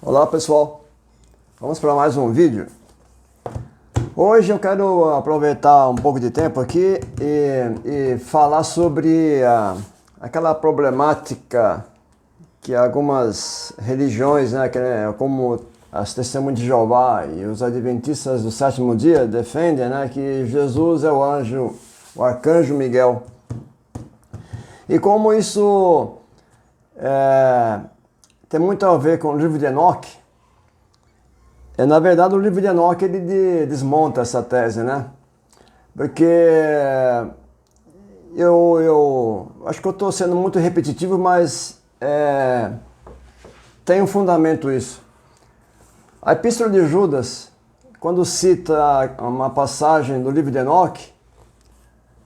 Olá pessoal, vamos para mais um vídeo. Hoje eu quero aproveitar um pouco de tempo aqui e falar sobre aquela problemática que algumas religiões, né, como as Testemunhas de Jeová e os Adventistas do Sétimo Dia defendem, né, que Jesus é o arcanjo Miguel. E como isso tem muito a ver com o livro de Enoque. Na verdade, o livro de Enoque ele desmonta essa tese, né? Porque eu acho que eu estou sendo muito repetitivo, mas tem um fundamento isso. A Epístola de Judas, quando cita uma passagem do livro de Enoque,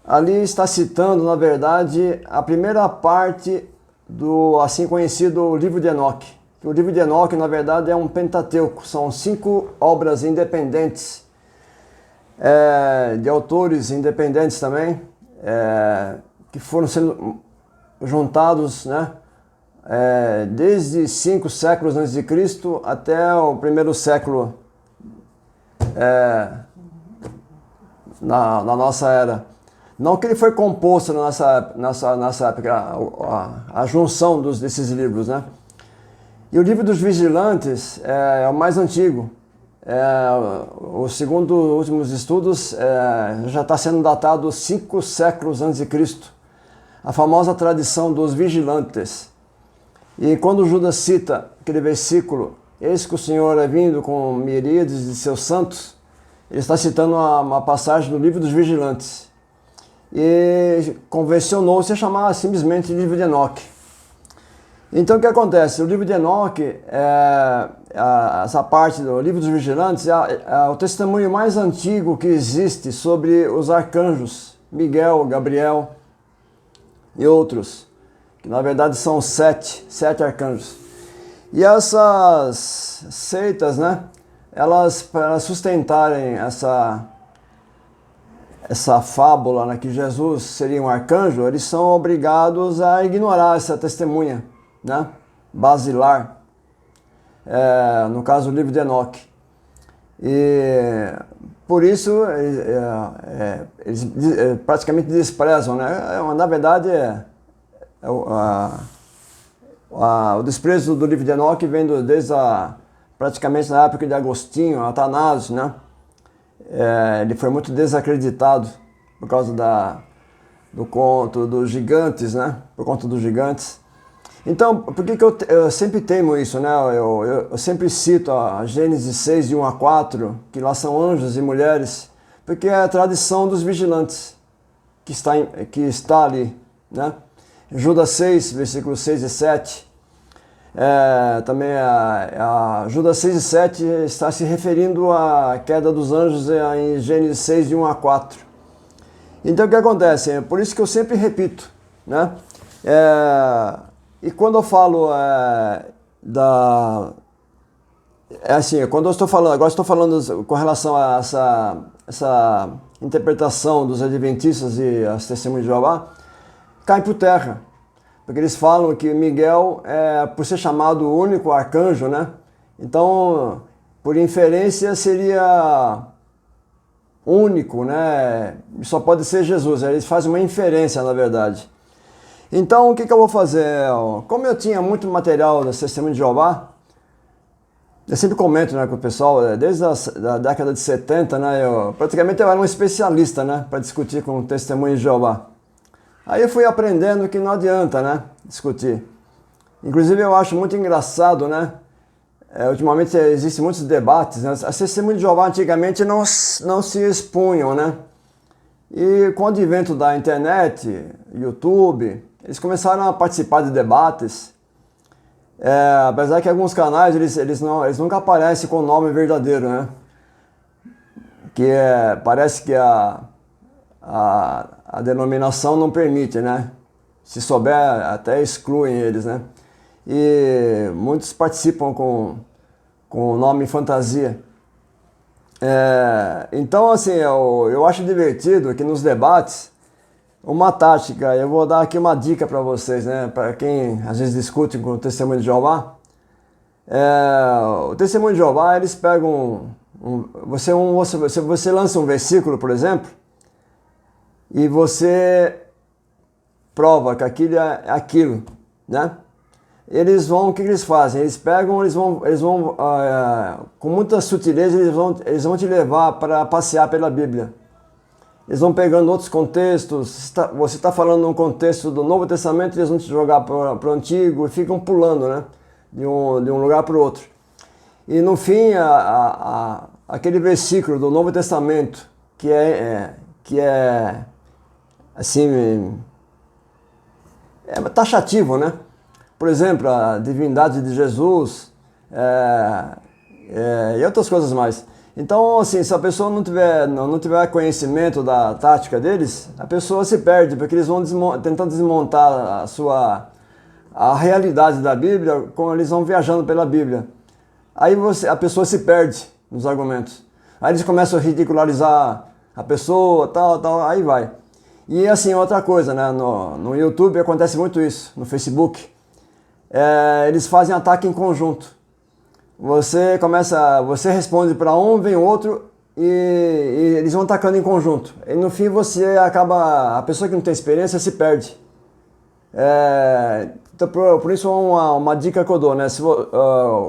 ali está citando, na verdade, a primeira parte do assim conhecido livro de Enoque. O livro de Enoque, na verdade, é um Pentateuco, são 5 obras independentes, de autores independentes também, que foram sendo juntados, né, desde 5 séculos antes de Cristo até o primeiro século na nossa era. Não que ele foi composto nessa época, a junção desses livros, né? E o livro dos Vigilantes é o mais antigo. Segundo os últimos estudos, já está sendo datado 5 séculos antes de Cristo. A famosa tradição dos Vigilantes. E quando Judas cita aquele versículo, eis que o Senhor é vindo com miríades de seus santos, ele está citando uma passagem do livro dos Vigilantes. E convencionou-se a chamar simplesmente de livro de Enoque. Então o que acontece? O livro de Enoque, essa parte do livro dos vigilantes, é o testemunho mais antigo que existe sobre os arcanjos, Miguel, Gabriel e outros, que na verdade são 7 arcanjos. E essas seitas, né, elas para sustentarem essa fábula, né, que Jesus seria um arcanjo, eles são obrigados a ignorar essa testemunha, né, basilar, no caso o livro de Enoque. E por isso eles praticamente desprezam, né? Na verdade o desprezo do livro de Enoque vem desde praticamente na época de Agostinho, Atanásio, né? Ele foi muito desacreditado por causa do conto dos gigantes, né? Por conta dos gigantes. Então, por que eu sempre teimo isso, né? Eu sempre cito a Gênesis 6, de 1 a 4, que lá são anjos e mulheres, porque é a tradição dos vigilantes que está ali, né? Judas 6, versículos 6 e 7. Também Judas 6 e 7 está se referindo à queda dos anjos em Gênesis 6, de 1 a 4. Então o que acontece? É por isso que eu sempre repito, né? E quando eu falo quando eu estou falando, agora estou falando com relação a essa interpretação dos Adventistas e as Testemunhas de Jeová, cai por terra. Porque eles falam que Miguel, por ser chamado o único arcanjo, né? Então, por inferência, seria único, né? Só pode ser Jesus. Eles fazem uma inferência, na verdade. Então, o que eu vou fazer? Como eu tinha muito material das Testemunhas de Jeová, eu sempre comento, né, com o pessoal, desde a década de 70, né? Praticamente eu era um especialista, né? Para discutir com Testemunhas de Jeová. Aí eu fui aprendendo que não adianta, né, discutir. Inclusive eu acho muito engraçado, né, ultimamente existem muitos debates, né, as Testemunhas de Jeová antigamente não se expunham, né, e com o advento da internet, YouTube, eles começaram a participar de debates, apesar que alguns canais eles nunca aparecem com o nome verdadeiro, né, que parece que a denominação não permite, né? Se souber, até excluem eles, né? E muitos participam com o nome fantasia. Então, assim, eu acho divertido que nos debates, uma tática, eu vou dar aqui uma dica para vocês, né? Para quem às vezes discute com o Testemunho de Jeová, O Testemunho de Jeová, eles pegam, você lança um versículo, por exemplo, e você prova que aquilo é aquilo, né? O que eles fazem? Eles pegam, eles vão com muita sutileza, eles vão te levar para passear pela Bíblia. Eles vão pegando outros contextos, você está falando num contexto do Novo Testamento, eles vão te jogar para o Antigo e ficam pulando, né? De um lugar para o outro. E no fim, aquele versículo do Novo Testamento, que é assim, taxativo, né? Por exemplo, a divindade de Jesus e outras coisas mais. Então, assim, se a pessoa não tiver conhecimento da tática deles, a pessoa se perde, porque eles vão tentando desmontar a realidade da Bíblia, como eles vão viajando pela Bíblia. Aí a pessoa se perde nos argumentos. Aí eles começam a ridicularizar a pessoa, tal, aí vai. E assim, outra coisa, né? No YouTube acontece muito isso, no Facebook. Eles fazem ataque em conjunto. Você responde para um, vem outro e eles vão atacando em conjunto. E no fim a pessoa que não tem experiência se perde. Então, por isso uma dica que eu dou, né?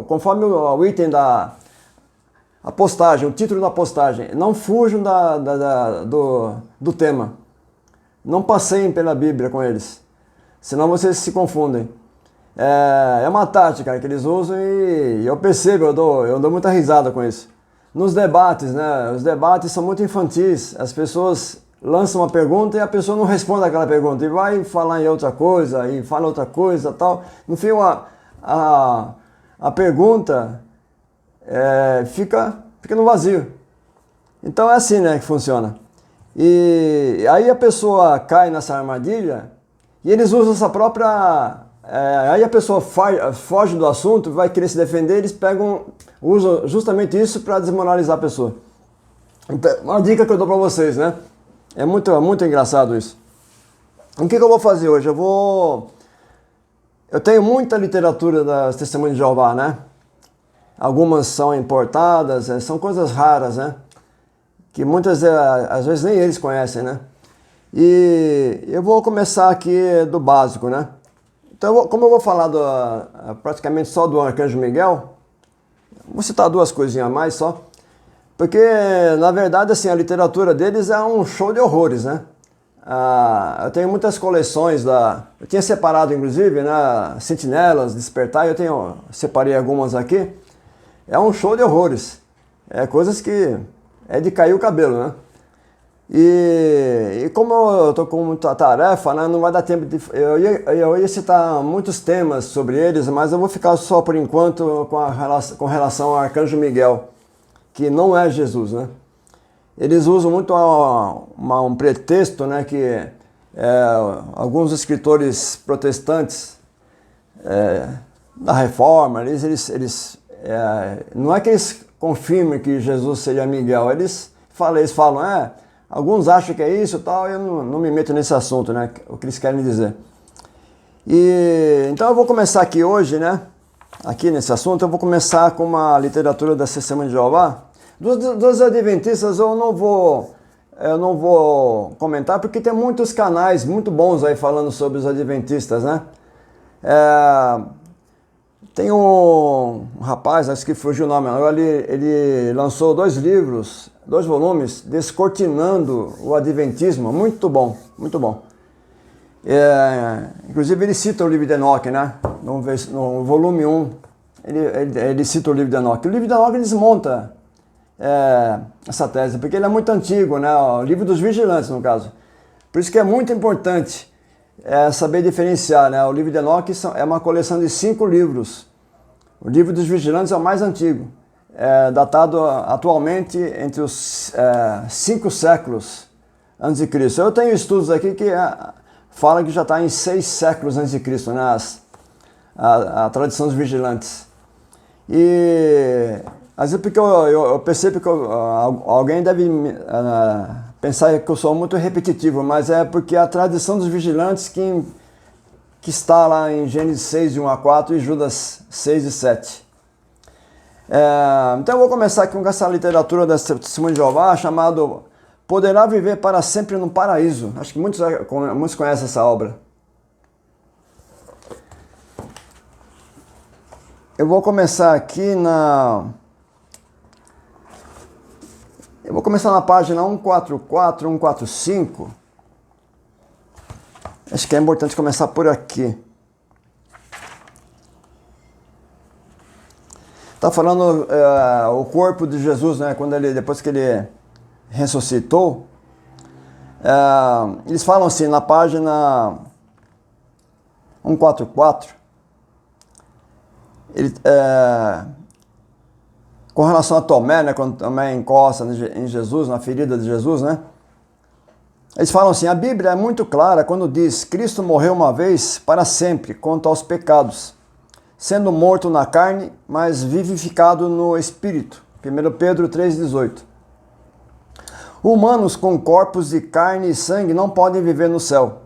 Conforme o item a postagem, o título da postagem, não fujam do tema. Não passeiem pela Bíblia com eles, senão vocês se confundem. É uma tática que eles usam e eu percebo, eu dou muita risada com isso. Nos debates, né? Os debates são muito infantis. As pessoas lançam uma pergunta e a pessoa não responde aquela pergunta e vai falar em outra coisa e fala outra coisa, tal. No fim, a pergunta fica no vazio. Então é assim, né, que funciona. E aí a pessoa cai nessa armadilha e eles usam essa própria... aí a pessoa foge do assunto, vai querer se defender, eles usam justamente isso para desmoralizar a pessoa. Então, uma dica que eu dou para vocês, né? É muito engraçado isso. O que eu vou fazer hoje? Eu tenho muita literatura das Testemunhas de Jeová, né? Algumas são importadas, são coisas raras, né? Que muitas, às vezes, nem eles conhecem, né? E eu vou começar aqui do básico, né? Então, como eu vou falar praticamente só do Arcanjo Miguel, vou citar duas coisinhas a mais só, porque, na verdade, assim, a literatura deles é um show de horrores, né? Eu tenho muitas coleções eu tinha separado, inclusive, né, Sentinelas, Despertar, separei algumas aqui. É um show de horrores. Coisas que é de cair o cabelo, né? E como eu tô com muita tarefa, né, não vai dar tempo de... Eu ia citar muitos temas sobre eles, mas eu vou ficar só por enquanto com relação ao Arcanjo Miguel, que não é Jesus, né? Eles usam muito um pretexto, né, que alguns escritores protestantes da Reforma, não é que eles confirmem que Jesus seria Miguel, eles falam, alguns acham que é isso e tal, eu não me meto nesse assunto, né? O que eles querem dizer. Então eu vou começar aqui hoje, né? Aqui nesse assunto, eu vou começar com uma literatura da Testemunha de Jeová. Dos Adventistas eu não vou comentar, porque tem muitos canais muito bons aí falando sobre os Adventistas, né? Tem um rapaz, acho que fugiu o nome agora, ele lançou 2 livros, 2 volumes, Descortinando o Adventismo, muito bom, muito bom. Inclusive ele cita o livro de Enoque, né? No volume 1, ele cita o livro de Enoque. O livro de Enoque desmonta essa tese, porque ele é muito antigo, né? O livro dos vigilantes, no caso. Por isso que é muito importante saber diferenciar, né? O livro de Enoque é uma coleção de 5 livros. O livro dos vigilantes é o mais antigo, datado atualmente entre os 5 séculos antes de Cristo. Eu tenho estudos aqui que falam que já está em 6 séculos antes de Cristo, né? A tradição dos vigilantes. E às vezes porque eu percebo que alguém deve pensar que eu sou muito repetitivo, mas é porque a tradição dos vigilantes que está lá em Gênesis 6, de 1 a 4 e Judas 6 e 7. Então eu vou começar aqui com essa literatura da Testemunho de Jeová, chamado Poderá Viver para Sempre no Paraíso. Acho que muitos conhecem essa obra. Eu vou começar aqui Eu vou começar na página 144, 145. Acho que é importante começar por aqui. Está falando o corpo de Jesus, né? Depois que ele ressuscitou. Eles falam assim na página 144. Com relação a Tomé, né, quando Tomé encosta em Jesus, na ferida de Jesus, né? Eles falam assim: a Bíblia é muito clara quando diz: Cristo morreu uma vez para sempre quanto aos pecados, sendo morto na carne, mas vivificado no espírito. 1 Pedro 3,18. Humanos com corpos de carne e sangue não podem viver no céu.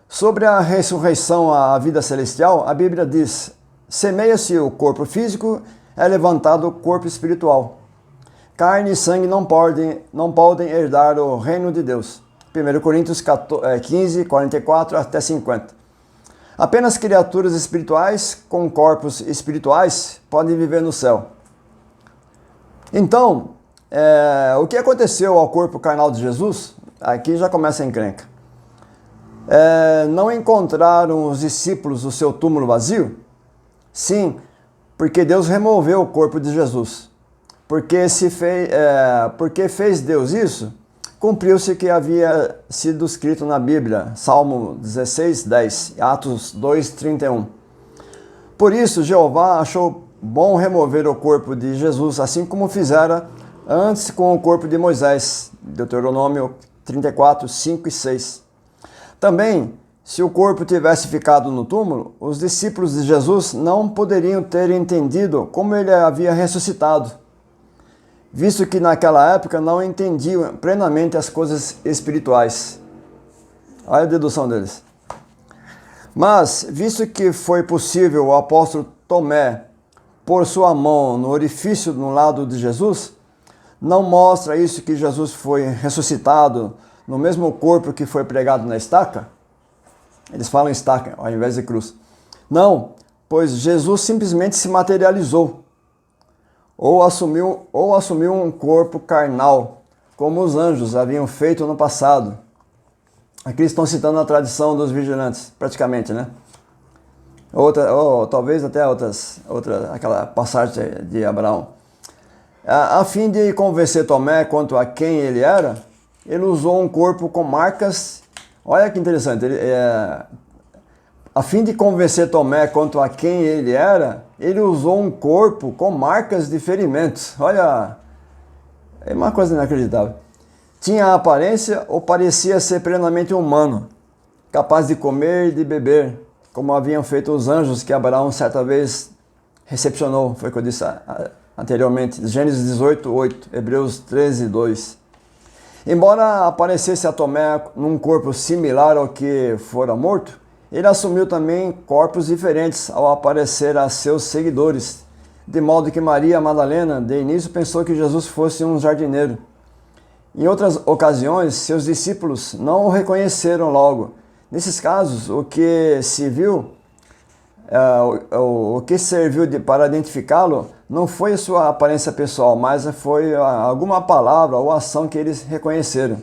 Sobre a ressurreição à vida celestial, a Bíblia diz: semeia-se o corpo físico, é levantado o corpo espiritual. Carne e sangue não podem herdar o reino de Deus. 1 Coríntios 15, 44 até 50. Apenas criaturas espirituais com corpos espirituais podem viver no céu. Então, o que aconteceu ao corpo carnal de Jesus? Aqui já começa a encrenca. Não encontraram os discípulos o seu túmulo vazio? Sim, porque Deus removeu o corpo de Jesus. Porque fez Deus isso, cumpriu-se o que havia sido escrito na Bíblia, Salmo 16, 10, Atos 2, 31. Por isso, Jeová achou bom remover o corpo de Jesus, assim como fizera antes com o corpo de Moisés, Deuteronômio 34, 5 e 6. Também, se o corpo tivesse ficado no túmulo, os discípulos de Jesus não poderiam ter entendido como ele havia ressuscitado, visto que naquela época não entendiam plenamente as coisas espirituais. Olha a dedução deles. Mas, visto que foi possível o apóstolo Tomé pôr sua mão no orifício no lado de Jesus, não mostra isso que Jesus foi ressuscitado no mesmo corpo que foi pregado na estaca? Eles falam estaca ao invés de cruz. Não, pois Jesus simplesmente se materializou. Ou assumiu um corpo carnal, como os anjos haviam feito no passado. Aqui estão citando a tradição dos vigilantes, praticamente, né? Ou talvez até aquela passagem de Abraão. A fim de convencer Tomé quanto a quem ele era, ele usou um corpo com marcas. Olha que interessante. A fim de convencer Tomé quanto a quem ele era, ele usou um corpo com marcas de ferimentos. Olha, é uma coisa inacreditável. Tinha a aparência ou parecia ser plenamente humano, capaz de comer e de beber, como haviam feito os anjos que Abraão certa vez recepcionou. Foi o que eu disse anteriormente. Gênesis 18, 8, Hebreus 13, 2. Embora aparecesse a Tomé num corpo similar ao que fora morto, ele assumiu também corpos diferentes ao aparecer a seus seguidores, de modo que Maria Madalena, de início, pensou que Jesus fosse um jardineiro. Em outras ocasiões, seus discípulos não o reconheceram logo. Nesses casos, o que serviu para identificá-lo não foi sua aparência pessoal, mas foi alguma palavra ou ação que eles reconheceram.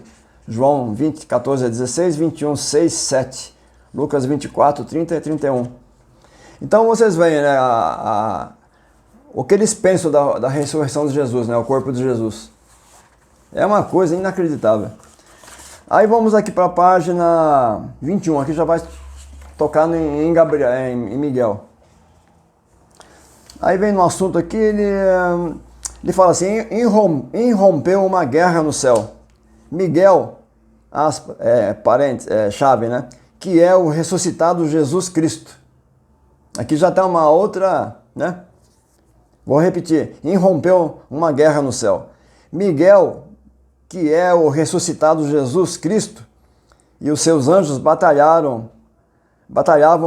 João 20, 14 a 16, 21, 6, 7. Lucas 24, 30 e 31. Então vocês veem, né, o que eles pensam da ressurreição de Jesus, né, o corpo de Jesus. É uma coisa inacreditável. Aí vamos aqui para a página 21, aqui já vai tocar em Miguel. Aí vem no assunto aqui, ele fala assim: irrompeu uma guerra no céu. Miguel, chave, né? Que é o ressuscitado Jesus Cristo. Aqui já está uma outra, né? Vou repetir: irrompeu uma guerra no céu. Miguel, que é o ressuscitado Jesus Cristo, e os seus anjos batalhavam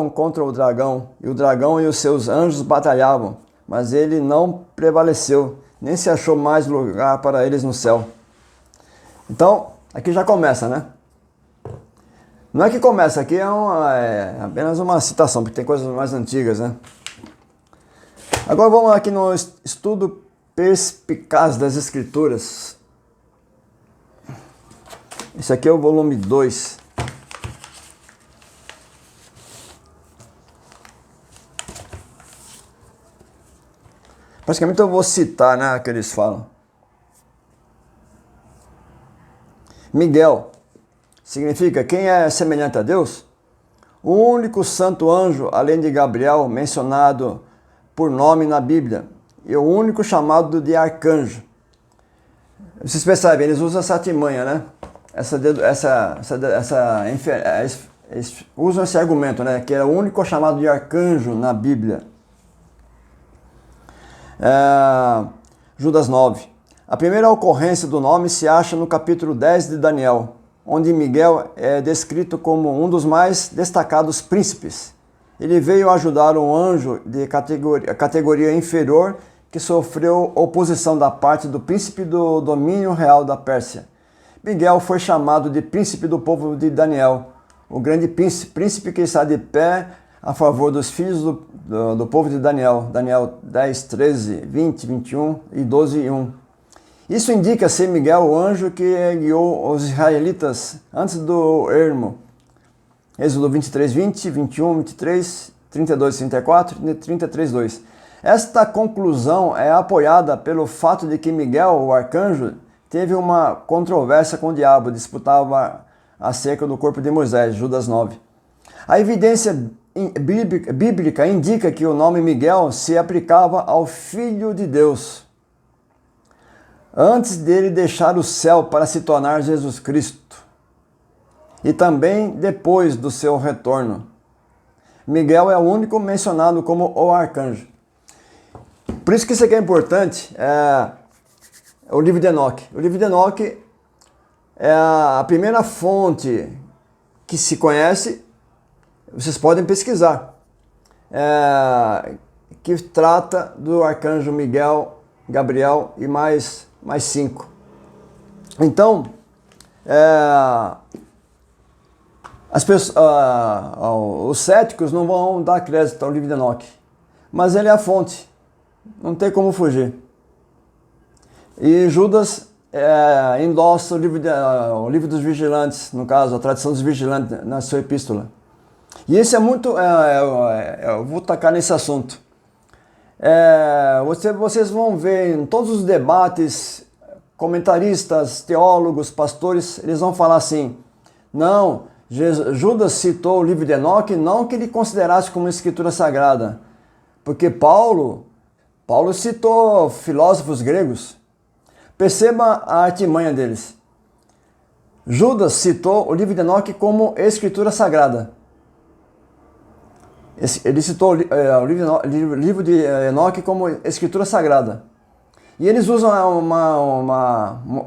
contra o dragão, e o dragão e os seus anjos batalhavam, mas ele não prevaleceu, nem se achou mais lugar para eles no céu. Então, aqui já começa, né? Não é que começa, aqui é apenas uma citação, porque tem coisas mais antigas, né? Agora vamos aqui no estudo perspicaz das Escrituras. Esse aqui é o volume 2. Praticamente eu vou citar, né, o que eles falam. Miguel significa quem é semelhante a Deus? O único santo anjo, além de Gabriel, mencionado por nome na Bíblia, e o único chamado de arcanjo. Vocês percebem, eles usam essa artimanha, né? Usam esse argumento, né? Que é o único chamado de arcanjo na Bíblia. Judas 9. A primeira ocorrência do nome se acha no capítulo 10 de Daniel, onde Miguel é descrito como um dos mais destacados príncipes. Ele veio ajudar um anjo de categoria inferior que sofreu oposição da parte do príncipe do domínio real da Pérsia. Miguel foi chamado de príncipe do povo de Daniel, o grande príncipe que está de pé a favor dos filhos do povo de Daniel. Daniel 10, 13, 20, 21 e 12 e 1. Isso indica ser Miguel o anjo que guiou os israelitas antes do ermo. Êxodo 23, 20, 21, 23, 32, 34 e 33, 2. Esta conclusão é apoiada pelo fato de que Miguel, o arcanjo, teve uma controvérsia com o diabo, disputava acerca do corpo de Moisés, Judas 9. A evidência bíblica indica que o nome Miguel se aplicava ao Filho de Deus, antes dele deixar o céu para se tornar Jesus Cristo, e também depois do seu retorno. Miguel é o único mencionado como o arcanjo. Por isso que isso aqui é importante, o livro de Enoque. O livro de Enoque é a primeira fonte que se conhece, vocês podem pesquisar, que trata do arcanjo Miguel, Gabriel e mais 5. Então, os céticos não vão dar crédito ao livro de Enoque, mas ele é a fonte, não tem como fugir. E Judas endossa o livro dos vigilantes, no caso, a tradição dos vigilantes na sua epístola. E esse é muito, eu vou tocar nesse assunto. Vocês vão ver em todos os debates, comentaristas, teólogos, pastores, eles vão falar assim, não, Judas citou o livro de Enoque, não que ele considerasse como escritura sagrada, porque Paulo citou filósofos gregos. Perceba a artimanha deles. Judas citou o livro de Enoque como escritura sagrada. Ele citou o livro de Enoque como escritura sagrada. E eles usam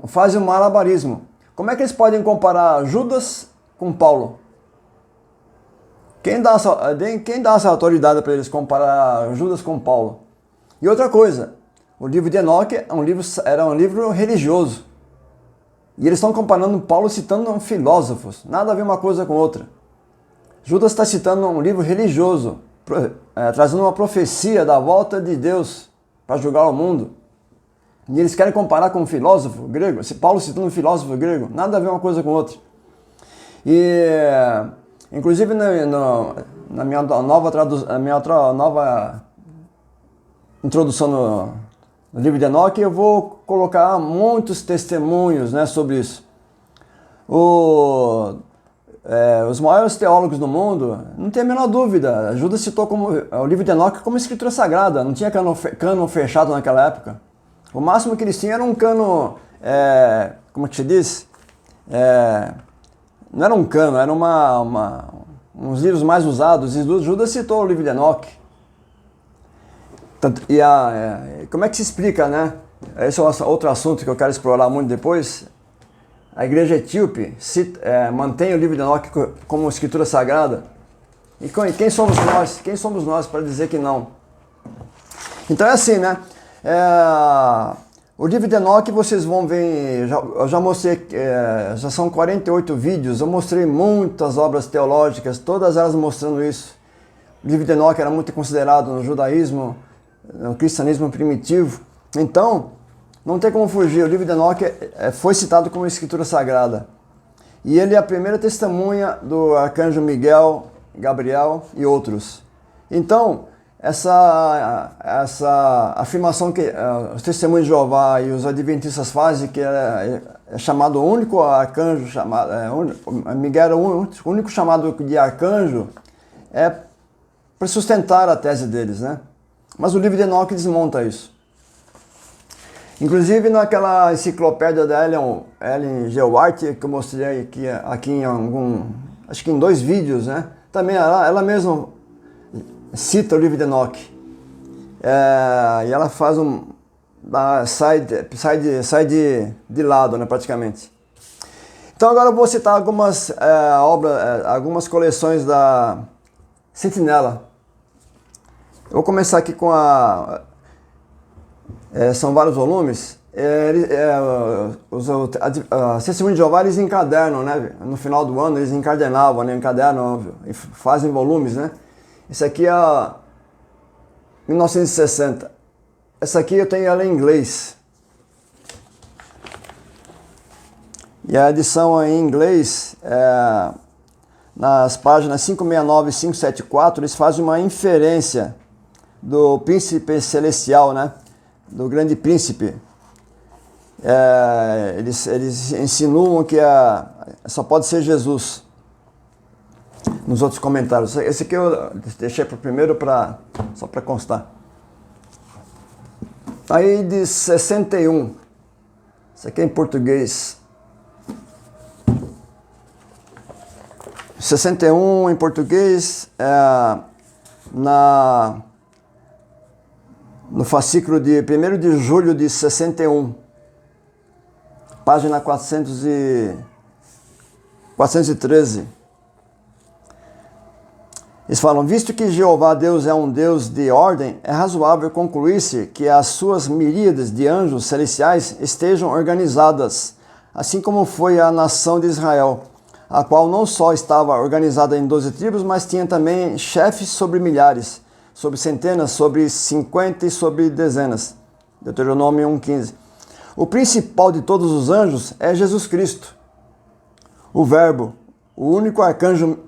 fazem um malabarismo. Como é que eles podem comparar Judas com Paulo? Quem dá essa autoridade para eles comparar Judas com Paulo? E outra coisa, o livro de Enoque era um livro religioso. E eles estão comparando Paulo citando filósofos. Nada a ver uma coisa com outra. Judas está citando um livro religioso, trazendo uma profecia da volta de Deus para julgar o mundo. E eles querem comparar com um filósofo grego. Se Paulo citando um filósofo grego, nada a ver uma coisa com outra. E, inclusive, na minha nova introdução no livro de Enoque, eu vou colocar muitos testemunhos, né, sobre isso. Os maiores teólogos do mundo, não tem a menor dúvida, Judas citou o livro de Enoque como escritura sagrada, não tinha cano fechado naquela época. O máximo que eles tinham era um cano, como que se diz? Não era um cano, era uns livros mais usados, e Judas citou o livro de Enoque. Como é que se explica, né? Esse é outro assunto que eu quero explorar muito depois. A igreja etíope mantém o livro de Enoque como escritura sagrada. E quem somos nós? Quem somos nós para dizer que não? Então é assim, né? O livro de Enoque vocês vão ver, eu já mostrei, já são 48 vídeos, eu mostrei muitas obras teológicas, todas elas mostrando isso. O livro de Enoque era muito considerado no judaísmo, no cristianismo primitivo. Então, não tem como fugir, o livro de Enoque foi citado como escritura sagrada. E ele é a primeira testemunha do arcanjo Miguel, Gabriel e outros. Então, essa afirmação que os testemunhos de Jeová e os adventistas fazem, que é chamado o único arcanjo, Miguel era o único chamado de arcanjo, é para sustentar a tese deles, né? Mas o livro de Enoque desmonta isso. Inclusive naquela enciclopédia da Ellen G. White, que eu mostrei aqui em acho que em 2 vídeos, né? Também ela mesma cita o livro de Enoque. E ela faz sai de lado, né, praticamente. Então agora eu vou citar algumas algumas coleções da Sentinela. Eu vou começar aqui com são vários volumes. Os testemunhos de Jeová, eles encadernam, né? No final do ano eles encadernavam, né? Encadernam e fazem volumes, né? Esse aqui é 1960. Essa aqui eu tenho ela em inglês. E a edição em inglês, nas páginas 569 e 574, eles fazem uma inferência do príncipe celestial, né? Do grande príncipe. Eles insinuam que só pode ser Jesus. Nos outros comentários. Esse aqui eu deixei para o primeiro só para constar. Aí de 61. Isso aqui é em português. 61 em português, no fascículo de 1º de julho de 61, página 413. Eles falam: visto que Jeová Deus é um Deus de ordem, é razoável concluir-se que as suas miríades de anjos celestiais estejam organizadas, assim como foi a nação de Israel, a qual não só estava organizada em 12 tribos, mas tinha também chefes sobre milhares, sobre centenas, sobre 50 e sobre dezenas. Deuteronômio 1,15. O principal de todos os anjos é Jesus Cristo, o Verbo, o único arcanjo,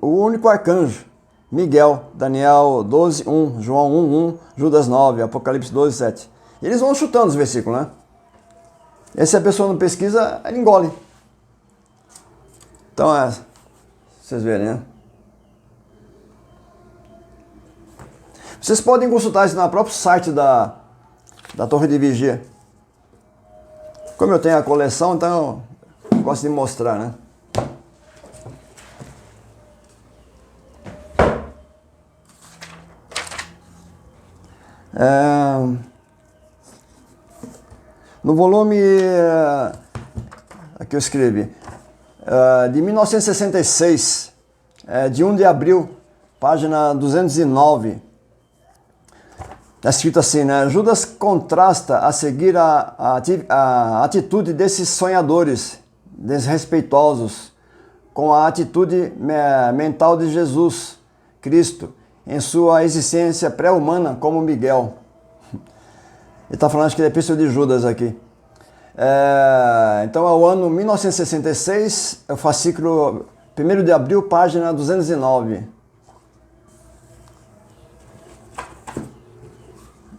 Miguel, Daniel 12:1, João 1:1, Judas 9, Apocalipse 12:7. E eles vão chutando os versículos, né? E se a pessoa não pesquisa, ela engole. Então, vocês verem, né? Vocês podem consultar isso no próprio site da Torre de Vigia. Como eu tenho a coleção, então eu gosto de mostrar, né? No volume aqui eu escrevi de 1966, de 1 de abril, página 209, está escrito assim, né? Judas contrasta a seguir a atitude desses sonhadores desrespeitosos com a atitude mental de Jesus Cristo em sua existência pré-humana como Miguel. Ele está falando, acho que é a epístola de Judas aqui. Então é o ano 1966, é o fascículo 1º de abril, página 209.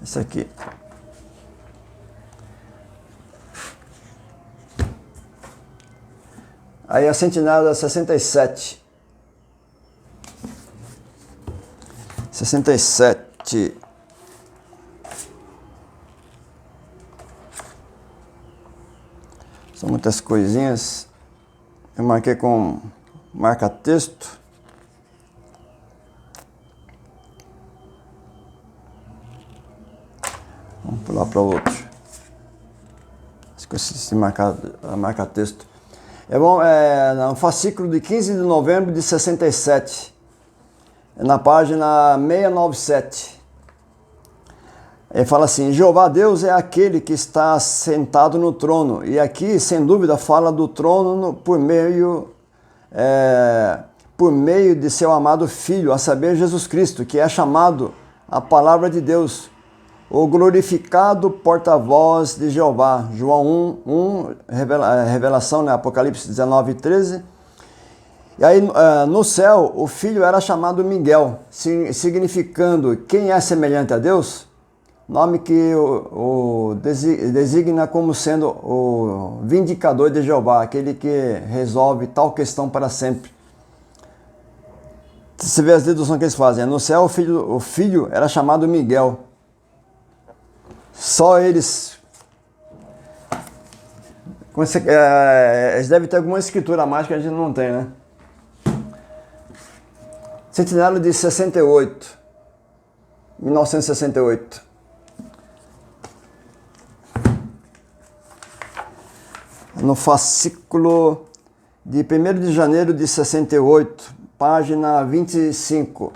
Esse aqui. Aí a Sentinela 67. 67. São muitas coisinhas. Eu marquei com marca-texto. Vamos pular para o outro. Esqueci de marcar texto. No fascículo de 15 de novembro de 67. Na página 697. Ele fala assim, Jeová Deus é aquele que está sentado no trono. E aqui, sem dúvida, fala do trono por meio de seu amado Filho, a saber, Jesus Cristo, que é chamado a palavra de Deus, o glorificado porta-voz de Jeová. João 1, revelação, né? Apocalipse 19, 13. E aí, no céu, o Filho era chamado Miguel, significando quem é semelhante a Deus, nome que o designa como sendo o vindicador de Jeová, aquele que resolve tal questão para sempre. Você vê as deduções que eles fazem. No céu, o filho era chamado Miguel. Só eles. Eles devem ter alguma escritura a mais que a gente não tem, né? Sentinela de 68. 1968. No fascículo de 1º de janeiro de 68, página 25.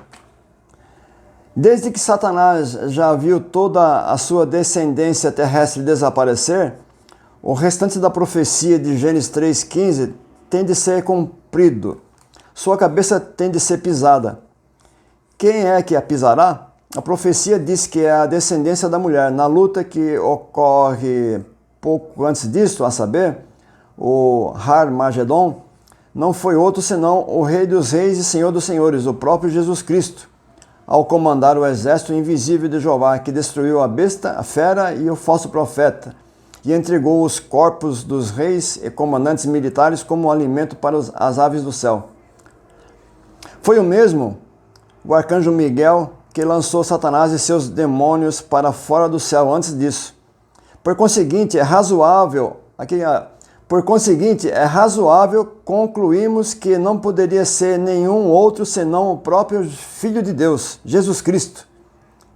Desde que Satanás já viu toda a sua descendência terrestre desaparecer, o restante da profecia de Gênesis 3,15 tem de ser cumprido. Sua cabeça tem de ser pisada. Quem é que a pisará? A profecia diz que é a descendência da mulher. Na luta que ocorre pouco antes disso, a saber, o Har-Magedon, não foi outro senão o Rei dos Reis e Senhor dos Senhores, o próprio Jesus Cristo, ao comandar o exército invisível de Jeová, que destruiu a besta, a fera e o falso profeta, e entregou os corpos dos reis e comandantes militares como alimento para as aves do céu. Foi o mesmo, o arcanjo Miguel, que lançou Satanás e seus demônios para fora do céu antes disso. Por conseguinte, é razoável concluirmos que não poderia ser nenhum outro senão o próprio Filho de Deus, Jesus Cristo,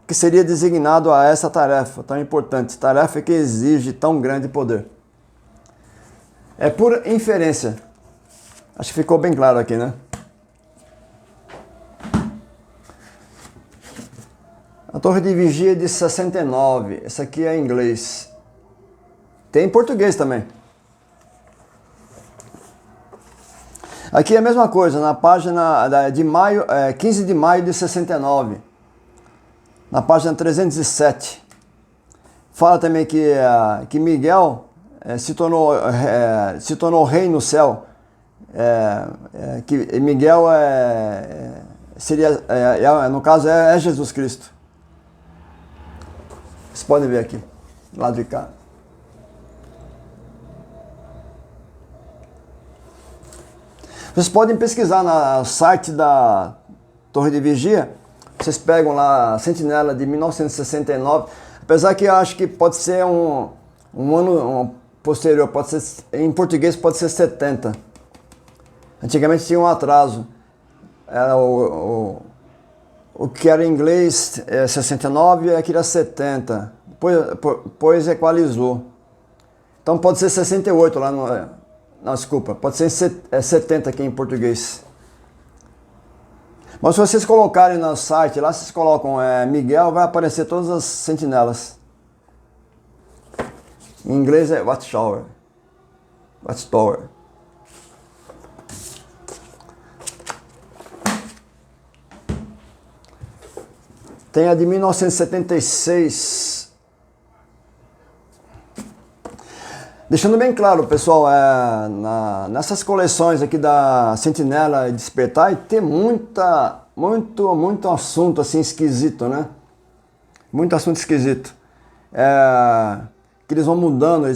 que seria designado a essa tarefa tão importante, tarefa que exige tão grande poder. É por inferência. Acho que ficou bem claro aqui, né? A Torre de Vigia de 69. Essa aqui é em inglês. Tem em português também. Aqui é a mesma coisa, na página de 15 de maio de 69. Na página 307. Fala também que Miguel se tornou rei no céu. Que Miguel no caso, é Jesus Cristo. Vocês podem ver aqui, lado de cá. Vocês podem pesquisar no site da Torre de Vigia. Vocês pegam lá a Sentinela de 1969. Apesar que eu acho que pode ser um ano posterior. Pode ser, em português pode ser 70. Antigamente tinha um atraso. Era o que era em inglês 69 e aqui era 70. Depois equalizou. Então pode ser 68 lá no... Não, desculpa, pode ser 70 aqui em português. Mas se vocês colocarem no site, lá vocês colocam Miguel, vai aparecer todas as sentinelas. Em inglês é Watchtower. Watchtower. Tem a de 1976. Deixando bem claro, pessoal, nessas coleções aqui da Sentinela e Despertar, tem muito assunto assim esquisito, né? Muito assunto esquisito. Que eles vão mudando,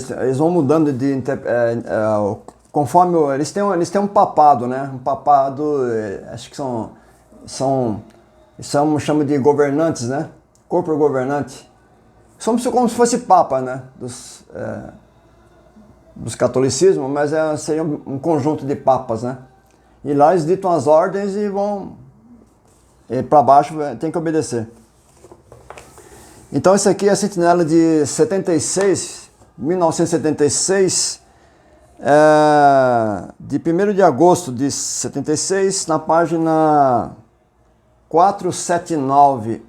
conforme eles têm um papado, né? Um papado, acho que são chamam de governantes, né? Corpo governante. Somos como se fosse papa, né? Dos catolicismos, mas seria um conjunto de papas, né? E lá eles ditam as ordens e vão para baixo, tem que obedecer. Então esse aqui é a Sentinela de 76, 1976, de 1º de agosto de 76, na página 479.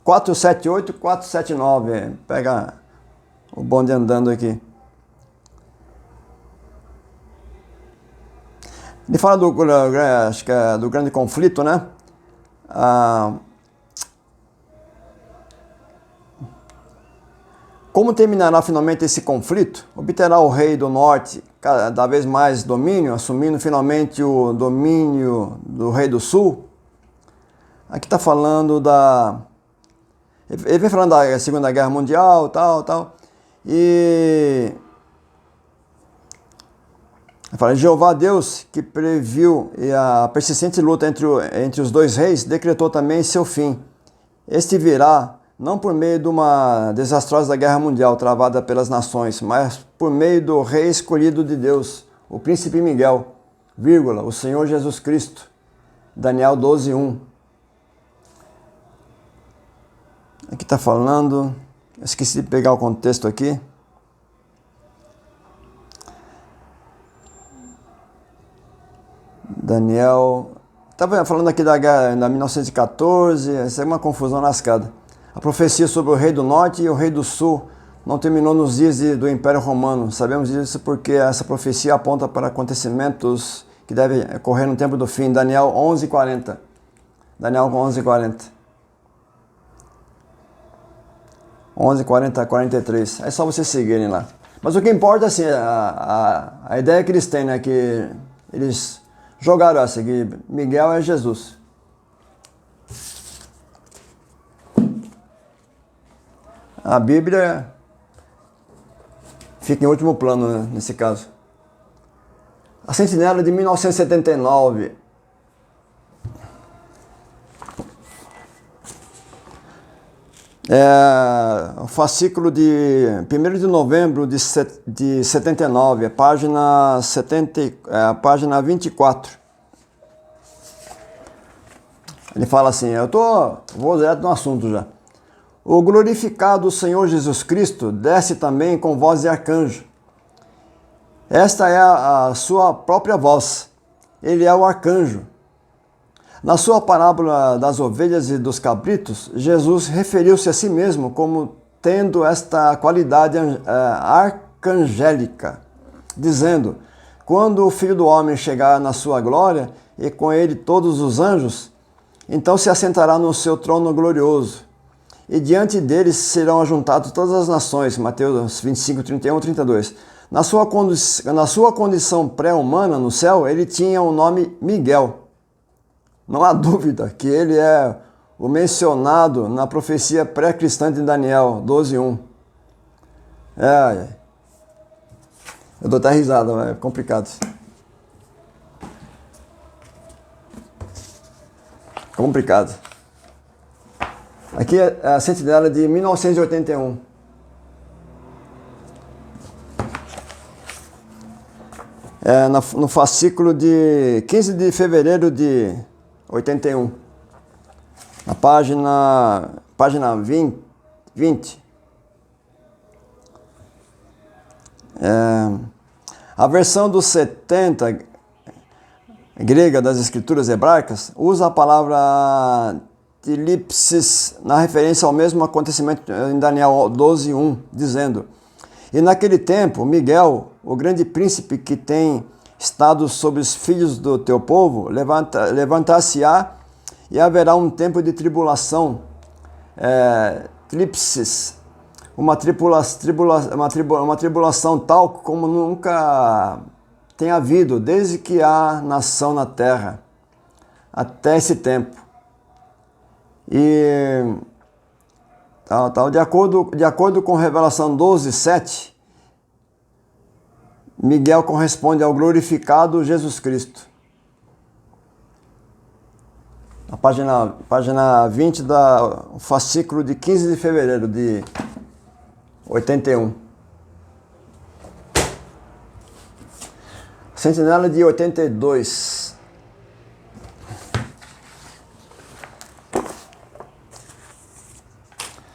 478 e 479. Pega o bonde andando aqui. Ele fala acho que é do grande conflito, né? Como terminará finalmente esse conflito? Obterá o rei do norte cada vez mais domínio, assumindo finalmente o domínio do rei do sul? Aqui está falando da... Ele vem falando da Segunda Guerra Mundial, tal. E... Fala, Jeová Deus, que previu a persistente luta entre os dois reis, decretou também seu fim. Este virá não por meio de uma desastrosa guerra mundial travada pelas nações, mas por meio do rei escolhido de Deus, o príncipe Miguel, o Senhor Jesus Cristo. Daniel 12:1. Aqui está falando, esqueci de pegar o contexto aqui. Daniel, estava falando aqui da guerra da 1914, essa é uma confusão lascada. A profecia sobre o rei do norte e o rei do sul não terminou nos dias do Império Romano. Sabemos disso porque essa profecia aponta para acontecimentos que devem ocorrer no tempo do fim. Daniel 11:40. Daniel 11:40. 11:40 a 43. É só vocês seguirem lá. Mas o que importa, assim, a ideia que eles têm, né? Que eles jogaram essa, que Miguel é Jesus. A Bíblia fica em último plano, né, nesse caso. A Sentinela de 1979. O fascículo de 1º de novembro de 79, página página 24. Ele fala assim, vou direto no assunto já. O glorificado Senhor Jesus Cristo desce também com voz de arcanjo. Esta é a sua própria voz. Ele é o arcanjo. Na sua parábola das ovelhas e dos cabritos, Jesus referiu-se a si mesmo como tendo esta qualidade arcangélica, dizendo, quando o Filho do Homem chegar na sua glória e com ele todos os anjos, então se assentará no seu trono glorioso. E diante deles serão ajuntadas todas as nações. Mateus 25, 31, 32. Na sua condição pré-humana no céu, ele tinha o nome Miguel. Não há dúvida que ele é o mencionado na profecia pré-cristã de Daniel 12:1. Eu dou até risada, é complicado. Complicado. Aqui é a Sentinela de 1981. No fascículo de 15 de fevereiro de 81. Na página 20. A versão dos 70 grega das escrituras hebraicas usa a palavra tilipsis na referência ao mesmo acontecimento em Daniel 12:1, dizendo: E naquele tempo, Miguel, o grande príncipe que tem estado sobre os filhos do teu povo, levantar-se-á e haverá um tempo de tribulação, tilipsis, uma tribulação tal como nunca tem havido desde que há nação na terra, até esse tempo. E de acordo com Revelação 12:7, Miguel corresponde ao glorificado Jesus Cristo. A página 20 do fascículo de 15 de fevereiro de 81. Sentinela de 82.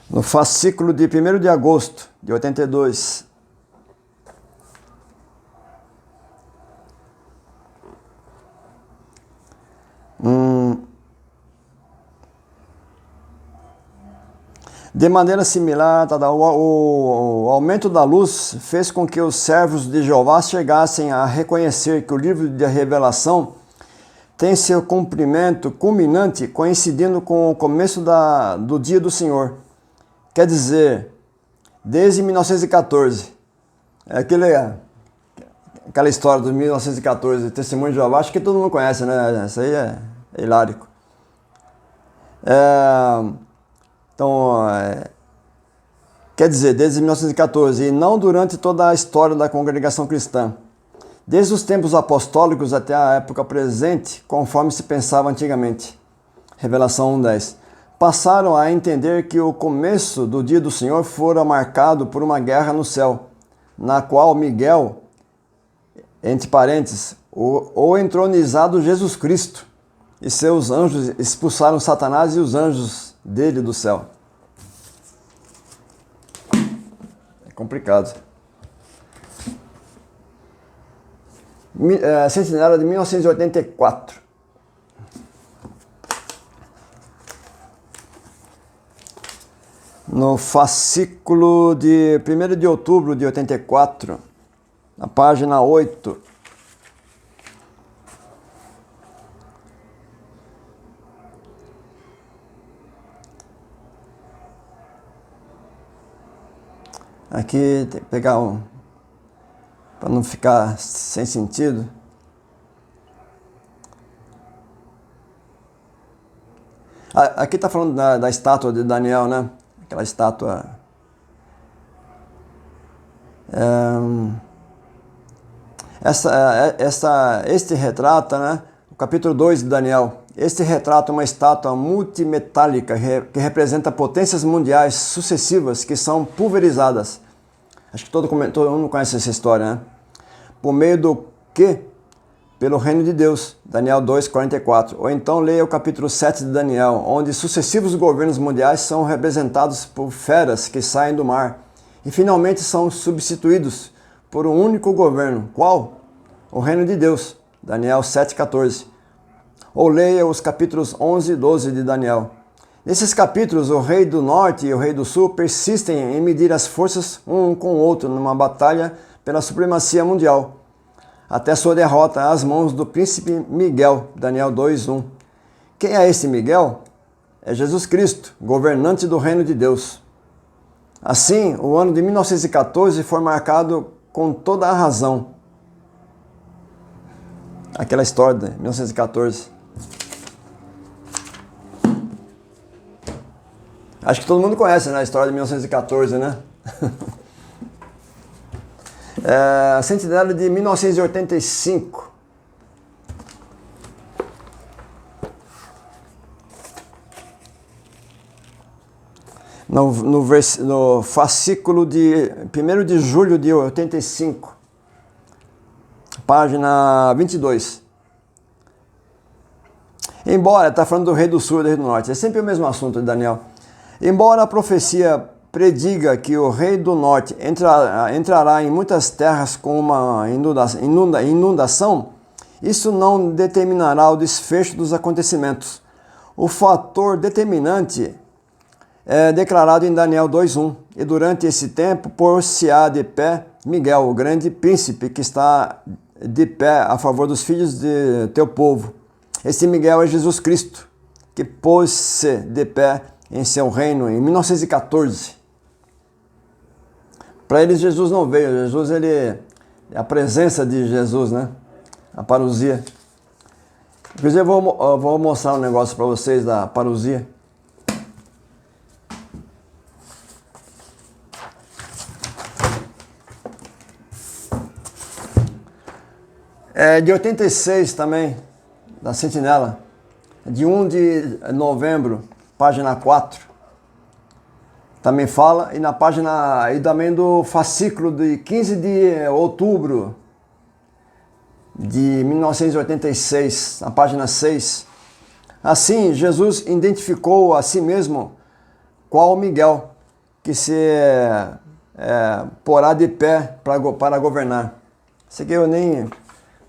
No fascículo de 1º de agosto de 82. De maneira similar, o aumento da luz fez com que os servos de Jeová chegassem a reconhecer que o livro de Revelação tem seu cumprimento culminante coincidindo com o começo do dia do Senhor. Quer dizer, desde 1914. Aquela história de 1914, Testemunho de Jeová, acho que todo mundo conhece, né? Isso aí é hilárico. Quer dizer, desde 1914, e não durante toda a história da congregação cristã. Desde os tempos apostólicos até a época presente, conforme se pensava antigamente. Revelação 1:10. Passaram a entender que o começo do dia do Senhor fora marcado por uma guerra no céu, na qual Miguel, entre parênteses, o entronizado Jesus Cristo e seus anjos expulsaram Satanás e os anjos dele do céu. É complicado. Sentinela de 1984. No fascículo de 1º de outubro de 84, na página 8. Aqui tem que pegar para não ficar sem sentido. Aqui está falando da estátua de Daniel, né? Aquela estátua. Este retrata, né? O capítulo 2 de Daniel. Este retrata uma estátua multimetálica que representa potências mundiais sucessivas que são pulverizadas. Acho que todo mundo conhece essa história, né? Por meio do que? Pelo reino de Deus, Daniel 2:44. Ou então leia o capítulo 7 de Daniel, onde sucessivos governos mundiais são representados por feras que saem do mar e finalmente são substituídos por um único governo. Qual? O reino de Deus, Daniel 7:14. Ou leia os capítulos 11 e 12 de Daniel. Nesses capítulos, o rei do norte e o rei do sul persistem em medir as forças um com o outro numa batalha pela supremacia mundial, até sua derrota às mãos do príncipe Miguel, Daniel 2:1. Quem é esse Miguel? É Jesus Cristo, governante do reino de Deus. Assim, o ano de 1914 foi marcado com toda a razão. Aquela história de 1914. Acho que todo mundo conhece, né, a história de 1914, né? Sentinela de 1985. No fascículo de 1º de julho de 85, página 22. Embora, está falando do rei do sul e do rei do norte, é sempre o mesmo assunto de Daniel. Embora a profecia prediga que o rei do norte entrará em muitas terras com uma inundação, isso não determinará o desfecho dos acontecimentos. O fator determinante é declarado em Daniel 2:1, e durante esse tempo pôr-se-á de pé Miguel, o grande príncipe que está de pé a favor dos filhos de teu povo. Esse Miguel é Jesus Cristo, que pôs-se de pé em seu reino em 1914. Para eles Jesus não veio, Jesus é a presença de Jesus, né? A parousia. Inclusive eu vou mostrar um negócio para vocês da parousia. É de 86 também, da Sentinela, de 1 de novembro, página 4, também fala, e na página, e também do fascículo de 15 de outubro de 1986, na página 6. Assim, Jesus identificou a si mesmo qual Miguel, que se porá de pé para governar. Isso aqui eu nem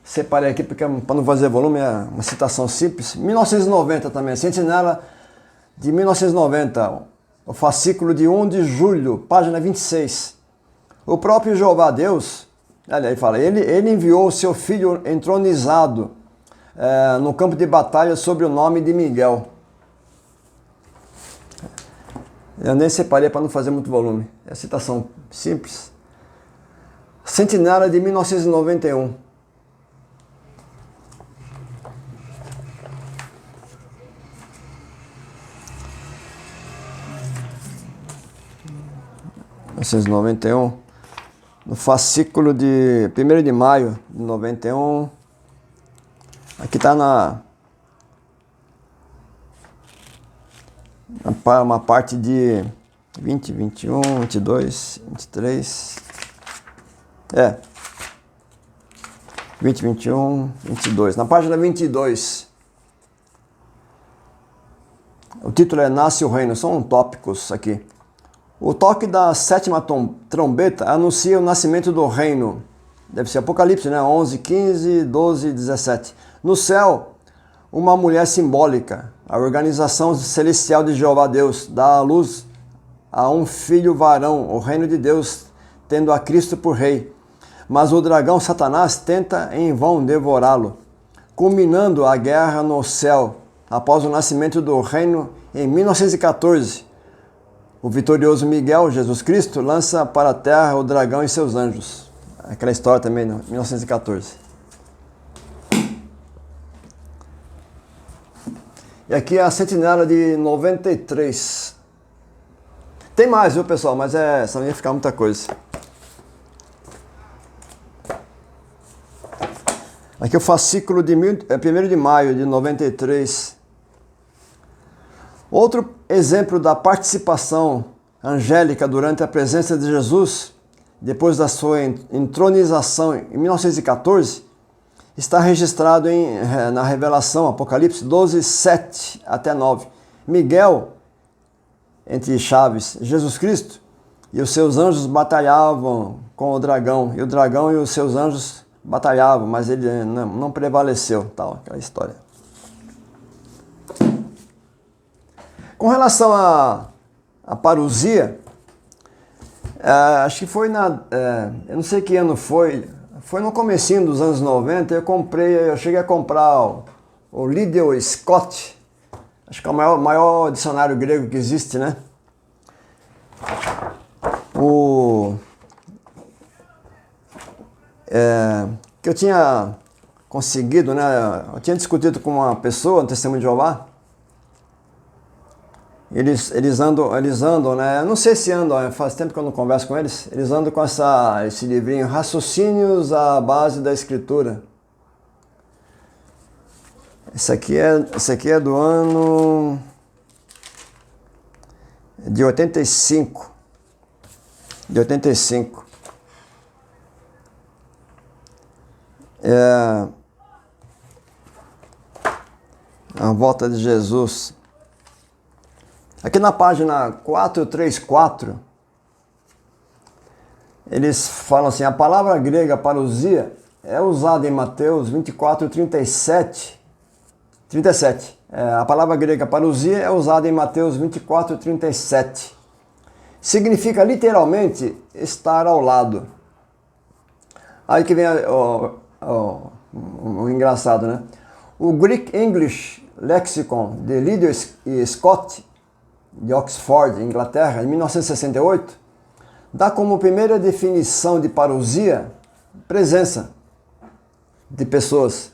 separei aqui porque para não fazer volume, é uma citação simples. 1990 também, Sentinela de 1990, o fascículo de 1 de julho, página 26. O próprio Jeová Deus, ele fala, ele enviou o seu filho entronizado no campo de batalha sob o nome de Miguel. Eu nem separei para não fazer muito volume. É a citação simples. Centenária de 1991. No fascículo de 1º de maio de 91, aqui está uma parte de 20, 21, 22, 23, 20, 21, 22, na página 22. O título é Nasce o Reino, são tópicos aqui. O toque da 7ª trombeta anuncia o nascimento do reino. Deve ser Apocalipse, né? 11, 15, 12, 17. No céu, uma mulher simbólica, a organização celestial de Jeová Deus, dá à luz a um filho varão, o reino de Deus, tendo a Cristo por rei. Mas o dragão Satanás tenta em vão devorá-lo, culminando a guerra no céu, após o nascimento do reino em 1914. O vitorioso Miguel, Jesus Cristo, lança para a terra o dragão e seus anjos. Aquela história também, em 1914. E aqui é a centenária de 93. Tem mais, viu, pessoal? Mas só ia ficar muita coisa. Aqui é o fascículo de 1º de maio de 93. Outro exemplo da participação angélica durante a presença de Jesus, depois da sua entronização em 1914, está registrado na Revelação, Apocalipse 12, 7 até 9. Miguel, entre chaves, Jesus Cristo e os seus anjos batalhavam com o dragão, e o dragão e os seus anjos batalhavam, mas ele não prevaleceu, tal, aquela história. Com relação à parousia, acho que foi eu não sei que ano foi no comecinho dos anos 90, eu cheguei a comprar o Liddell Scott, acho que é o maior dicionário grego que existe, né? Que eu tinha conseguido, né? Eu tinha discutido com uma pessoa, um testemunho de Jeová. Eles andam, né? Eu não sei se andam, faz tempo que eu não converso com eles. Eles andam com esse livrinho, Raciocínios à Base da Escritura. Esse aqui é do ano de 85. De 85. A volta de Jesus. Aqui na página 434, eles falam assim, a palavra grega parousia é usada em Mateus 24, 37. A palavra grega parousia é usada em Mateus 24, 37. Significa literalmente estar ao lado. Aí que vem o engraçado, né? O Greek English Lexicon de Liddell e Scott, de Oxford, Inglaterra, em 1968, dá como primeira definição de parousia presença de pessoas.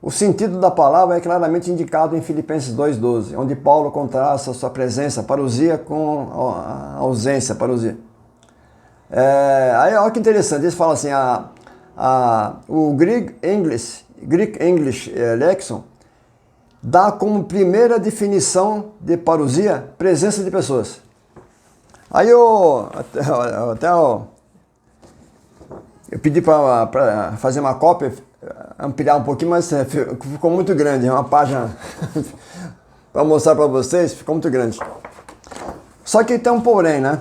O sentido da palavra é claramente indicado em Filipenses 2,12, onde Paulo contrasta a sua presença, parousia, com a ausência, parousia. Aí olha que interessante, eles falam assim, o Greek English Lexicon dá como primeira definição de parousia presença de pessoas. Aí eu pedi para fazer uma cópia, ampliar um pouquinho, mas ficou muito grande. É uma página para mostrar para vocês, ficou muito grande. Só que tem um porém, né?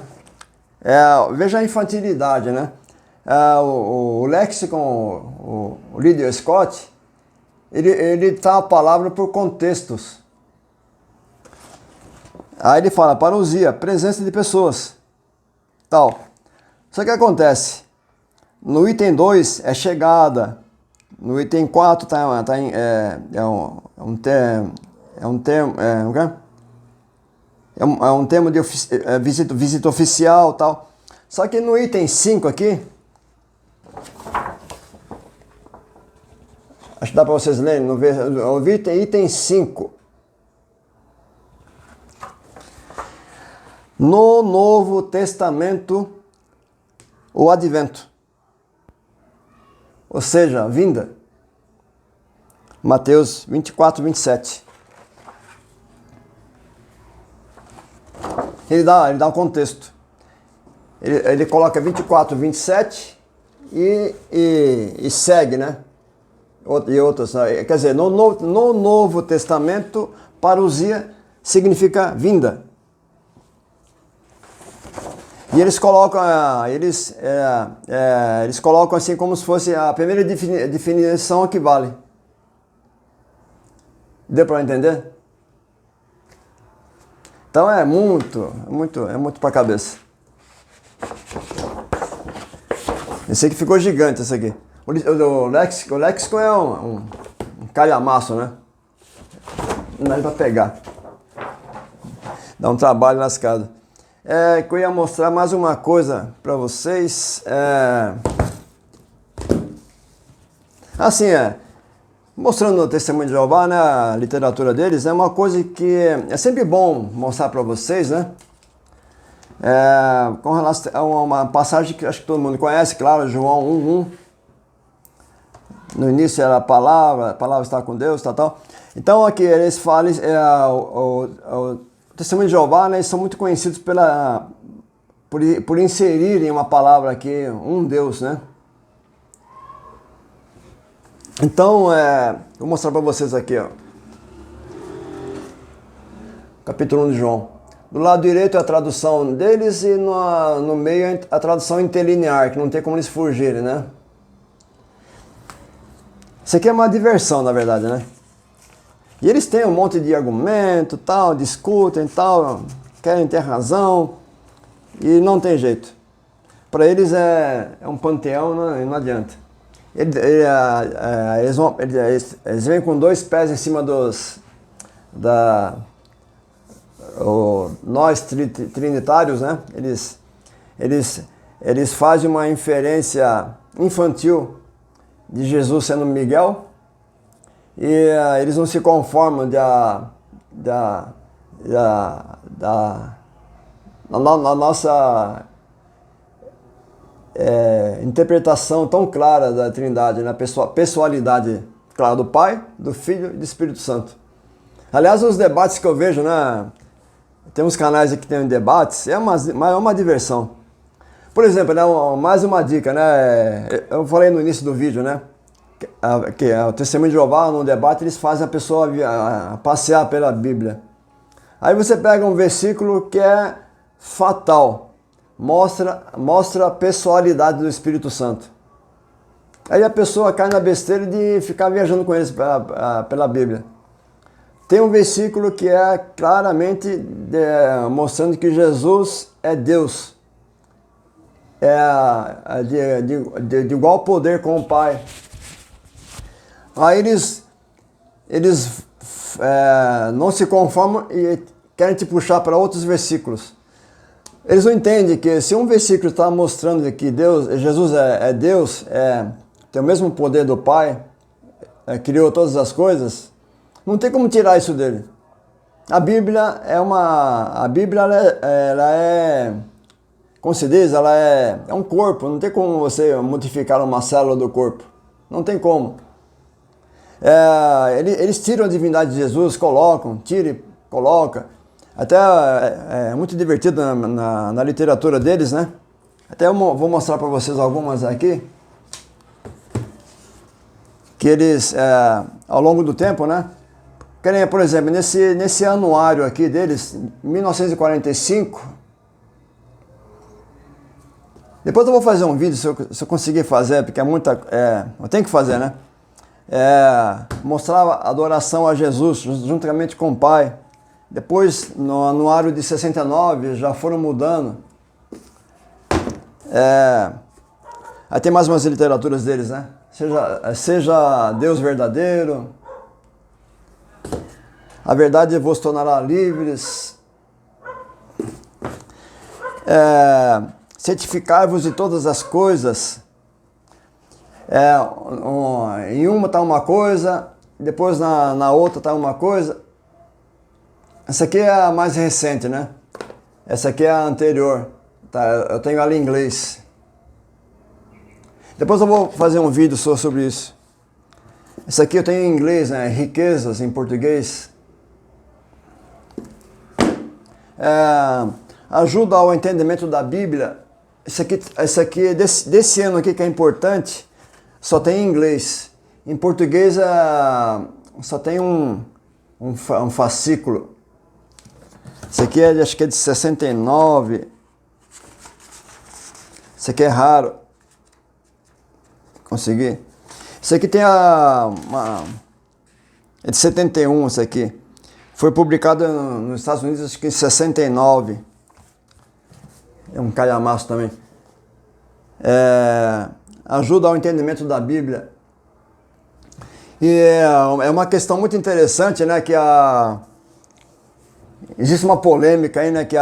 Veja a infantilidade, né? O lexicon, o Liddell Scott, ele tá a palavra por contextos. Aí ele fala, parousia, presença de pessoas, tal. Só que acontece, no item 2 é chegada, no item 4 é um termo de visita oficial, tal. Só que no item 5 aqui, acho que dá para vocês lerem, no item 5. No Novo Testamento, o advento. Ou seja, a vinda. Mateus 24, 27. Ele dá um contexto. Ele coloca 24, 27 e segue, né? E outros. Quer dizer, no Novo Testamento, parousia significa vinda. E eles colocam assim como se fosse a primeira definição que vale. Deu para entender? Então é muito para a cabeça. Esse aqui ficou gigante, esse aqui. O léxico é um calhamaço, né? Não dá para pegar. Dá um trabalho lascado. Que eu ia mostrar mais uma coisa para vocês. Mostrando o Testemunho de Jeová, né, a literatura deles, é uma coisa que é sempre bom mostrar para vocês, né? Com relação a uma passagem que acho que todo mundo conhece, claro, João 1:1. No início era a palavra estava com Deus, tal. Então aqui eles falam, o Testemunho de Jeová, né, eles são muito conhecidos por inserirem uma palavra aqui, um Deus, né? Então, vou mostrar para vocês aqui, ó. Capítulo 1 de João. Do lado direito é a tradução deles e no meio a tradução interlinear, que não tem como eles fugirem, né? Isso aqui é uma diversão, na verdade, né? E eles têm um monte de argumento, tal, discutem, tal, querem ter razão e não tem jeito. Para eles é um panteão, não adianta. Eles vêm com dois pés em cima nós trinitários, né? Eles fazem uma inferência infantil de Jesus sendo Miguel e eles não se conformam da nossa interpretação tão clara da Trindade, né? Pessoalidade clara do Pai, do Filho e do Espírito Santo. Aliás, os debates que eu vejo, né? Tem uns canais aqui que tem debates, é uma diversão. Por exemplo, né, mais uma dica, né? Eu falei no início do vídeo, né? Que o Testemunho de Jeová, num debate, eles fazem a pessoa passear pela Bíblia. Aí você pega um versículo que é fatal, mostra a pessoalidade do Espírito Santo. Aí a pessoa cai na besteira de ficar viajando com eles pela Bíblia. Tem um versículo que é claramente mostrando que Jesus é Deus. De igual poder com o Pai. Aí eles não se conformam e querem te puxar para outros versículos. Eles não entendem que se um versículo está mostrando que Jesus é Deus, tem o mesmo poder do Pai, criou todas as coisas, não tem como tirar isso dele. A Bíblia ela é, como se diz, ela é um corpo, não tem como você modificar uma célula do corpo, não tem como. Eles tiram a divindade de Jesus, coloca. Até é muito divertido na literatura deles, né? Até eu vou mostrar para vocês algumas aqui. Que eles, ao longo do tempo, né? Querem, por exemplo, nesse anuário aqui deles, 1945. Depois eu vou fazer um vídeo, se eu conseguir fazer, porque eu tenho que fazer, né? Mostrar a adoração a Jesus juntamente com o Pai. Depois, no anuário de 69, já foram mudando. Aí tem mais umas literaturas deles, né? Seja Deus verdadeiro, a verdade vos tornará livres, certificar-vos de todas as coisas. Em uma está uma coisa, depois na outra está uma coisa. Essa aqui é a mais recente, né? Essa aqui é a anterior. Tá, eu tenho ela em inglês. Depois eu vou fazer um vídeo só sobre isso. Essa aqui eu tenho em inglês, né? Riquezas em português. Ajuda ao entendimento da Bíblia. Esse aqui desse ano aqui que é importante, só tem em inglês. Em português só tem um fascículo. Esse aqui acho que é de 69. Esse aqui é raro. Consegui. Esse aqui tem é de 71, esse aqui. Foi publicado nos Estados Unidos, acho que em 69. É um calhamaço também. Ajuda ao entendimento da Bíblia. E é uma questão muito interessante, né? Que existe uma polêmica aí, né? Que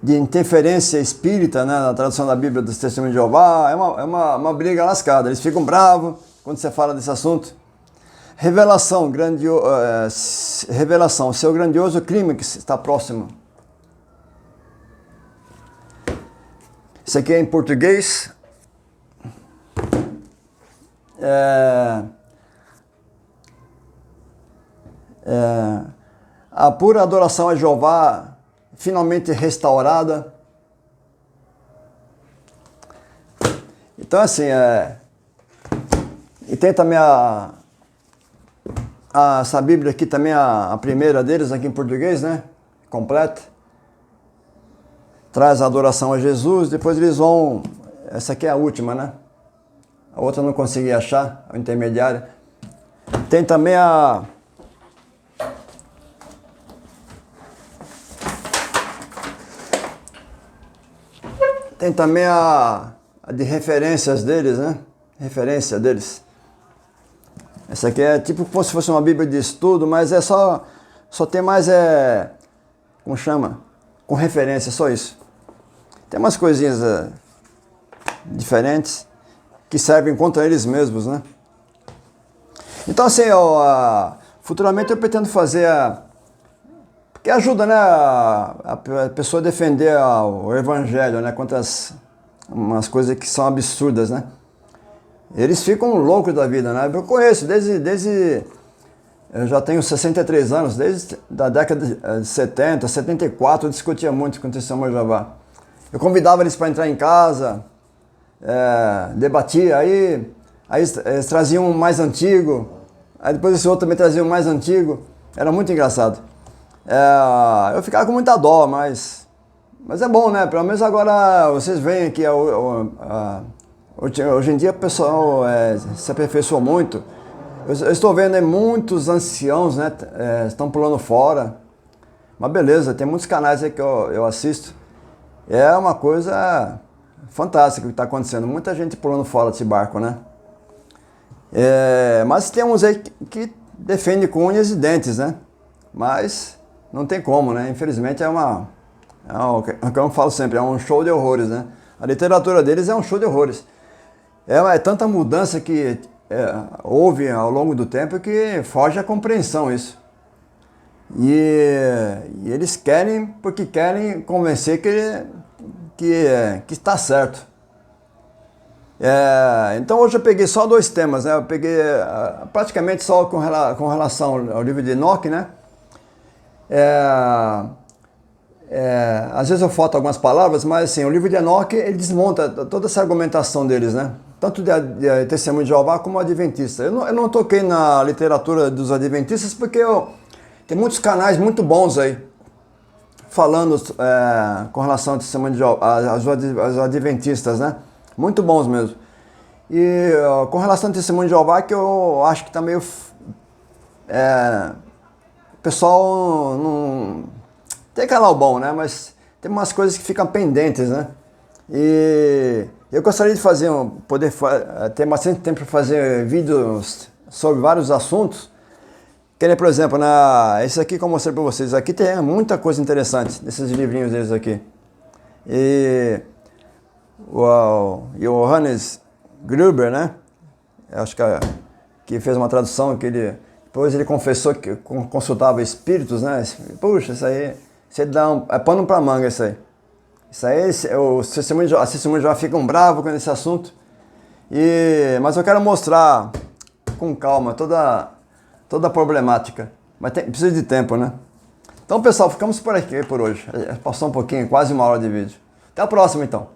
de interferência espírita, né, na tradução da Bíblia dos Testemunhos de Jeová. É uma briga lascada. Eles ficam bravos quando você fala desse assunto. Revelação, revelação, seu grandioso crime que está próximo. Isso aqui é em português. A pura adoração a Jeová finalmente restaurada. Então assim, e tem também essa Bíblia aqui também, a primeira deles aqui em português, né? Completa. Traz a adoração a Jesus, depois eles vão... Essa aqui é a última, né? A outra eu não consegui achar, a intermediária. Tem também Tem também a de referências deles, né? Referência deles. Essa aqui é tipo como se fosse uma Bíblia de estudo, mas só tem mais, como chama? Com referência, só isso. Tem umas coisinhas diferentes que servem contra eles mesmos, né? Então assim, futuramente eu pretendo fazer que ajuda, né, a pessoa a defender o Evangelho, né, contra umas coisas que são absurdas, né? Eles ficam loucos da vida, né? Eu conheço desde eu já tenho 63 anos, desde a década de 70, 74, eu discutia muito com o Testemunho de Jeová. Eu convidava eles para entrar em casa, debatia, aí eles traziam um mais antigo, aí depois esse outro também trazia um mais antigo, era muito engraçado. Eu ficava com muita dó, mas é bom, né? Pelo menos agora vocês veem que hoje em dia o pessoal se aperfeiçoou muito. Eu estou vendo muitos anciãos, né? Estão pulando fora. Mas beleza, tem muitos canais aí que eu assisto. É uma coisa fantástica o que está acontecendo. Muita gente pulando fora desse barco, né? Mas tem uns aí que defendem com unhas e dentes, né? Mas não tem como, né? Infelizmente como eu falo sempre, é um show de horrores, né? A literatura deles é um show de horrores. É tanta mudança que houve ao longo do tempo que foge à compreensão isso. E eles querem, porque querem convencer que está certo. Então hoje eu peguei só 2 temas, né? Eu peguei praticamente só com relação ao livro de Enoque, né? Às vezes eu falto algumas palavras, mas assim, o livro de Enoque, ele desmonta toda essa argumentação deles, né? Tanto de Testemunho de Jeová como Adventista. Eu não toquei na literatura dos Adventistas porque tem muitos canais muito bons aí, falando com relação ao Testemunho de Jeová, aos Adventistas, né? Muito bons mesmo. E com relação ao testemunho de Jeová, que eu acho que tá meio... o pessoal não... Tem canal bom, né? Mas tem umas coisas que ficam pendentes, né? E eu gostaria de fazer, ter bastante tempo para fazer vídeos sobre vários assuntos. Que nem, por exemplo, esse aqui que eu mostrei para vocês, aqui tem muita coisa interessante, nesses livrinhos deles aqui. E o Johannes Gruber, né? Eu acho que fez uma tradução que depois ele confessou que consultava espíritos, né? Puxa, isso aí é pano para manga isso aí. Isso aí, as testemunhas já ficam bravos com esse assunto. Mas eu quero mostrar com calma toda a problemática. Mas precisa de tempo, né? Então, pessoal, ficamos por aqui por hoje. Passou um pouquinho, quase uma hora de vídeo. Até a próxima, então.